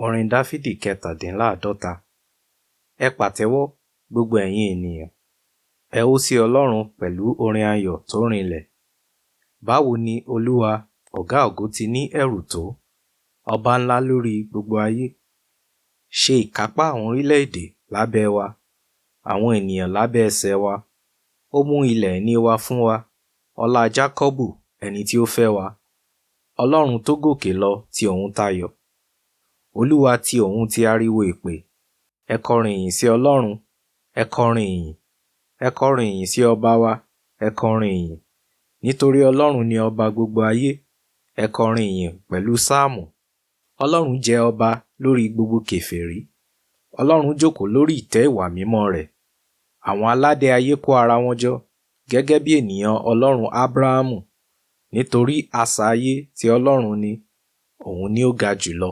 Orin Dáfídì 17. Ẹ pàtẹ́wọ́, gbogbo ẹ̀yin ènìyàn. Ẹ hó sí Ọlọ́run pẹ̀lú orin ayọ̀ tó rinlẹ̀. Báwo ni Olúwa, ọ̀gá ògo ti ní ẹ̀rù tó, ọba ńlá lórí gbogbo ayé. Ṣe ìkápá àwọn orílẹ̀-èdè lábẹ́ wa, àwọn ènìyàn lábẹ́ ẹsẹ̀ wa. Ó mú ilẹ̀ ìní wa fún wa, ọlá Jákọ́bù ẹni tí ó fẹ́ wa. Ọlọ́run tó gòkè lọ ti òun tayọ̀. Olúwa ti òun ti ariwo ìpè. Ẹ kọrin ìyìn sí Ọlọ́run, ẹ kọrin ìyìn. Ẹ kọrin ìyìn sí ọba wa, ẹ kọrin ìyìn. Nítorí Ọlọ́run ni ọba gbogbo ayé. Ẹ kọrin ìyìn pẹ̀lú sáàmù. Ọlọ́run jẹ ọba lórí gbogbo kèfèrí. Ọlọ́run jókòó lórí ìtẹ́ ìwà mímọ́ rẹ̀. Àwọn aládé ayé kó ara wọn jọ, gẹ́gẹ́ bí ènìyàn Ọlọ́run Ábúráhámù. Nítorí asà ayé ti Ọlọ́run ni, òun ni ó ga jùlọ.